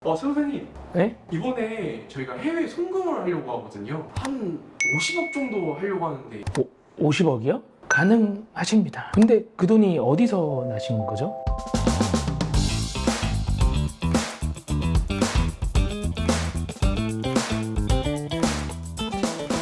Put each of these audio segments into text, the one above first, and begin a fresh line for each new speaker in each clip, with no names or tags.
선생님,
네?
이번에 저희가 해외 송금을 하려고 하거든요. 한 50억 정도 하려고 하는데
50억이요? 가능하십니다. 근데 그 돈이 어디서 나신 거죠?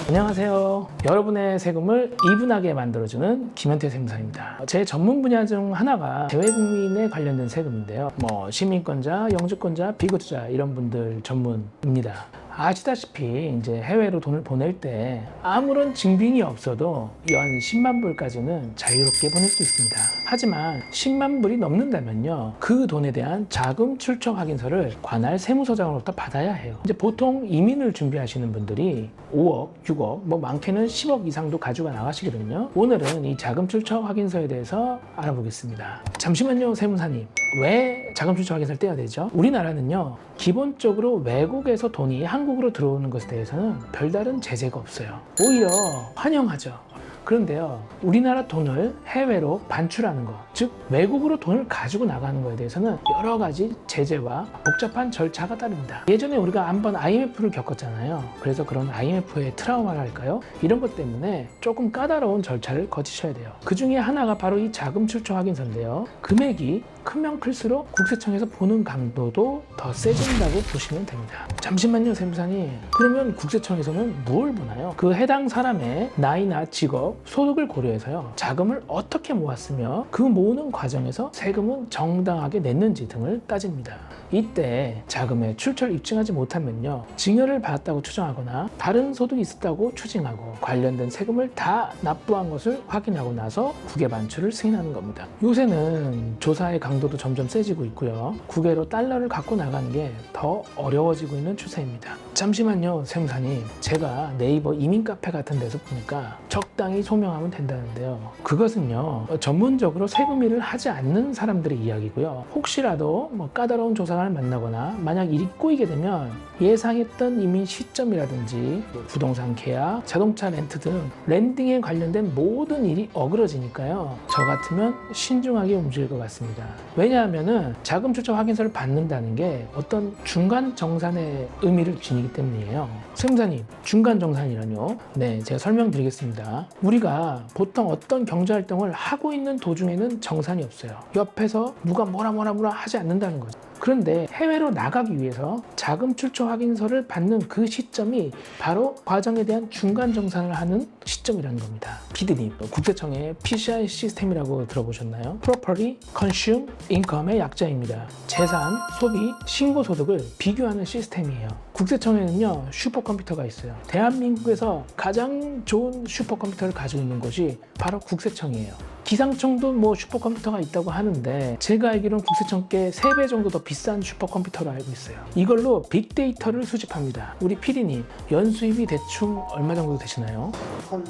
안녕하세요. 여러분의 세금을 이분하게 만들어주는 김현태 세무사입니다. 제 전문 분야 중 하나가 재외국민에 관련된 세금인데요. 시민권자, 영주권자, 비거주자 이런 분들 전문입니다. 아시다시피 이제 해외로 돈을 보낼 때 아무런 증빙이 없어도 연 10만 불까지는 자유롭게 보낼 수 있습니다. 하지만 10만 불이 넘는다면요, 그 돈에 대한 자금 출처 확인서를 관할 세무서장으로부터 받아야 해요. 이제 보통 이민을 준비하시는 분들이 5억, 6억, 많게는 10억 이상도 가지고 나가시거든요. 오늘은 이 자금 출처 확인서에 대해서 알아보겠습니다. 잠시만요, 세무사님. 왜 자금 출처 확인서를 떼야 되죠? 우리나라는요, 기본적으로 외국에서 돈이 한국으로 들어오는 것에 대해서는 별다른 제재가 없어요. 오히려 환영하죠. 그런데요, 우리나라 돈을 해외로 반출하는 것, 즉 외국으로 돈을 가지고 나가는 것에 대해서는 여러 가지 제재와 복잡한 절차가 따릅니다. 예전에 우리가 한번 IMF를 겪었잖아요. 그래서 그런 IMF의 트라우마랄까요? 이런 것 때문에 조금 까다로운 절차를 거치셔야 돼요. 그 중에 하나가 바로 이 자금 출처 확인서인데요. 금액이 크면 클수록 국세청에서 보는 강도도 더 세진다고 보시면 됩니다. 잠시만요, 세무사님. 그러면 국세청에서는 뭘 보나요? 그 해당 사람의 나이나 직업, 소득을 고려해서요, 자금을 어떻게 모았으며 그 모으는 과정에서 세금은 정당하게 냈는지 등을 따집니다. 이때 자금의 출처를 입증하지 못하면요, 증여를 받았다고 추정하거나 다른 소득이 있었다고 추징하고 관련된 세금을 다 납부한 것을 확인하고 나서 국외 반출을 승인하는 겁니다. 요새는 조사의 강도도 점점 세지고 있고요, 국외로 달러를 갖고 나가는 게 더 어려워지고 있는 추세입니다. 잠시만요, 세무사님. 제가 네이버 이민 카페 같은 데서 보니까 적당히 소명하면 된다는데요. 그것은요, 전문적으로 세금 일을 하지 않는 사람들의 이야기고요. 혹시라도 까다로운 조사관을 만나거나 만약 일이 꼬이게 되면 예상했던 이민 시점이라든지 부동산 계약, 자동차 렌트 등 랜딩에 관련된 모든 일이 어그러지니까요, 저 같으면 신중하게 움직일 것 같습니다. 왜냐하면 자금 출처 확인서를 받는다는 게 어떤 중간 정산의 의미를 지니기 때문이에요. 세무사님, 중간 정산이라뇨? 네, 제가 설명드리겠습니다. 우리가 보통 어떤 경제활동을 하고 있는 도중에는 정산이 없어요. 옆에서 누가 뭐라 하지 않는다는 거죠. 그런데 해외로 나가기 위해서 자금 출처 확인서를 받는 그 시점이 바로 과정에 대한 중간 정산을 하는 시점이라는 겁니다. 피디님, 국세청의 PCI 시스템이라고 들어보셨나요? Property Consume Income의 약자입니다. 재산, 소비, 신고소득을 비교하는 시스템이에요. 국세청에는요, 슈퍼컴퓨터가 있어요. 대한민국에서 가장 좋은 슈퍼컴퓨터를 가지고 있는 곳이 바로 국세청이에요. 기상청도 슈퍼컴퓨터가 있다고 하는데 제가 알기로는 국세청께 3배 정도 더 비싼 슈퍼컴퓨터로 알고 있어요. 이걸로 빅데이터를 수집합니다. 우리 PD님, 연수입이 대충 얼마 정도 되시나요?
한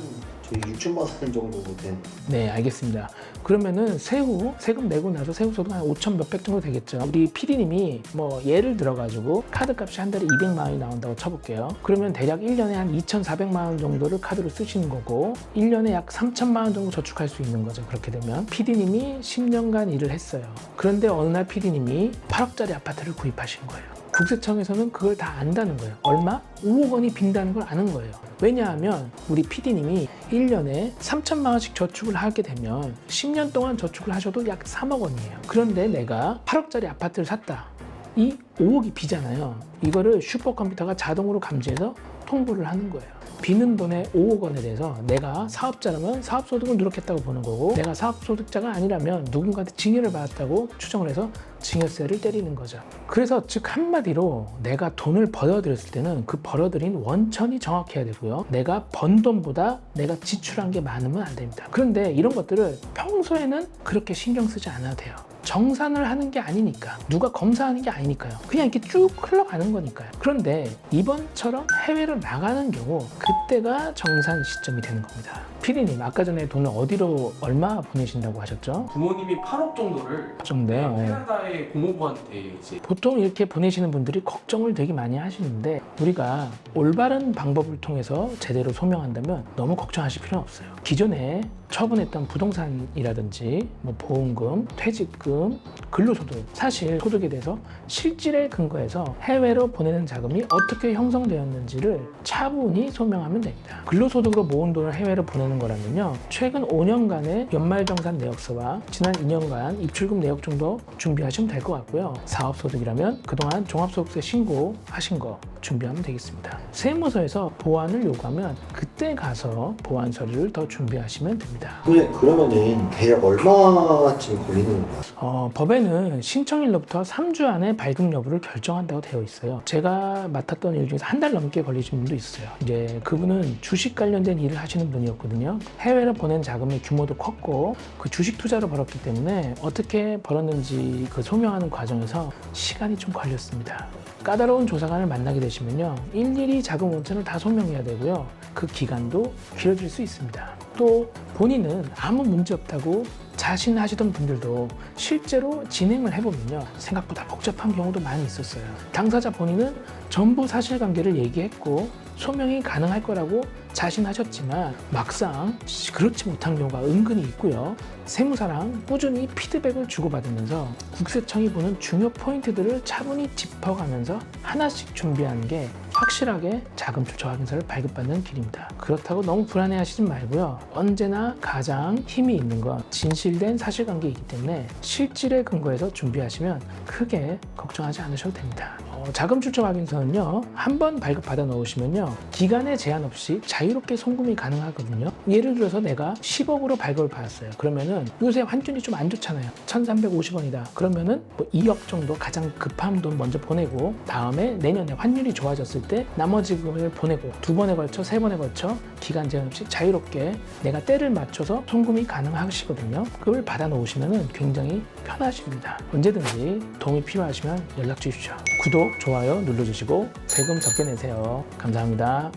저희 6천만 원 정도 된.
네, 알겠습니다. 그러면은 세금 내고 나서 세후 소득 한 5천 몇백 정도 되겠죠. 우리 PD님이 예를 들어가지고 카드 값이 한 달에 200만 원이 나온다고 쳐볼게요. 그러면 대략 1년에 한 2,400만 원 정도를 카드로 쓰시는 거고 1년에 약 3천만 원 정도 저축할 수 있는 거죠. 그렇게 되면 PD님이 10년간 일을 했어요. 그런데 어느 날 PD님이 8억짜리 아파트를 구입하신 거예요. 국세청에서는 그걸 다 안다는 거예요. 얼마? 5억 원이 빈다는 걸 아는 거예요. 왜냐하면 우리 PD님이 1년에 3천만 원씩 저축을 하게 되면 10년 동안 저축을 하셔도 약 3억 원이에요. 그런데 내가 8억짜리 아파트를 샀다. 이 5억이 비잖아요. 이거를 슈퍼컴퓨터가 자동으로 감지해서 통보를 하는 거예요. 비는 돈의 5억 원에 대해서 내가 사업자라면 사업소득을 누락했다고 보는 거고, 내가 사업소득자가 아니라면 누군가한테 증여를 받았다고 추정을 해서 증여세를 때리는 거죠. 그래서 즉 한마디로 내가 돈을 벌어들였을 때는 그 벌어들인 원천이 정확해야 되고요, 내가 번 돈보다 내가 지출한 게 많으면 안 됩니다. 그런데 이런 것들을 평소에는 그렇게 신경 쓰지 않아도 돼요. 정산을 하는 게 아니니까, 누가 검사하는 게 아니니까요. 그냥 이렇게 쭉 흘러가는 거니까요. 그런데 이번처럼 해외로 나가는 경우 그때가 정산 시점이 되는 겁니다. 피디님, 아까 전에 돈을 어디로 얼마 보내신다고 하셨죠?
부모님이 8억 정도를
정도요.
캐나다의 고모부한테 이제
보통 이렇게 보내시는 분들이 걱정을 되게 많이 하시는데 우리가 올바른 방법을 통해서 제대로 소명한다면 너무 걱정하실 필요는 없어요. 기존에 처분했던 부동산이라든지 뭐 보험금, 퇴직금, 근로소득, 사실 소득에 대해서 실질에 근거해서 해외로 보내는 자금이 어떻게 형성되었는지를 차분히 소명하면 됩니다. 근로소득으로 모은 돈을 해외로 보내는 거라면요, 최근 5년간의 연말정산 내역서와 지난 2년간 입출금 내역 정도 준비하시면 될 것 같고요. 사업소득이라면 그동안 종합소득세 신고하신 거 준비하면 되겠습니다. 세무서에서 보완을 요구하면 그때 가서 보완 서류를 더 준비하시면 됩니다.
근데 그러면은 대략 얼마쯤 걸리는 건가요?
법에는 신청일로부터 3주 안에 발급 여부를 결정한다고 되어 있어요. 제가 맡았던 일 중에서 한 달 넘게 걸리신 분도 있어요. 이제 그분은 주식 관련된 일을 하시는 분이었거든요. 해외로 보낸 자금의 규모도 컸고 그 주식 투자로 벌었기 때문에 어떻게 벌었는지 그 소명하는 과정에서 시간이 좀 걸렸습니다. 까다로운 조사관을 만나게 되시면요, 일일이 자금 원천을 다 소명해야 되고요. 그 기간도 길어질 수 있습니다. 또 본인은 아무 문제 없다고 자신하시던 분들도 실제로 진행을 해보면요, 생각보다 복잡한 경우도 많이 있었어요. 당사자 본인은 전부 사실관계를 얘기했고 소명이 가능할 거라고 자신하셨지만 막상 그렇지 못한 경우가 은근히 있고요. 세무사랑 꾸준히 피드백을 주고받으면서 국세청이 보는 중요 포인트들을 차분히 짚어가면서 하나씩 준비하는 게 확실하게 자금 출처 확인서를 발급받는 길입니다. 그렇다고 너무 불안해하시지 말고요. 언제나 가장 힘이 있는 건 진실된 사실관계이기 때문에 실질에 근거해서 준비하시면 크게 걱정하지 않으셔도 됩니다. 자금 출처 확인서는요, 한 번 발급받아 놓으시면요, 기간에 제한 없이 자유롭게 송금이 가능하거든요. 예를 들어서 내가 10억으로 발급을 받았어요. 그러면은 요새 환율이 좀 안 좋잖아요. 1,350원이다. 그러면은 뭐 2억 정도 가장 급한 돈 먼저 보내고 다음에 내년에 환율이 좋아졌을 때 나머지 금을 보내고 2번에 걸쳐 3번에 걸쳐 기간 제한 없이 자유롭게 내가 때를 맞춰서 송금이 가능하시거든요. 그걸 받아 놓으시면은 굉장히 편하십니다. 언제든지 도움이 필요하시면 연락 주십시오. 구독, 좋아요 눌러주시고 세금 적게 내세요. 감사합니다.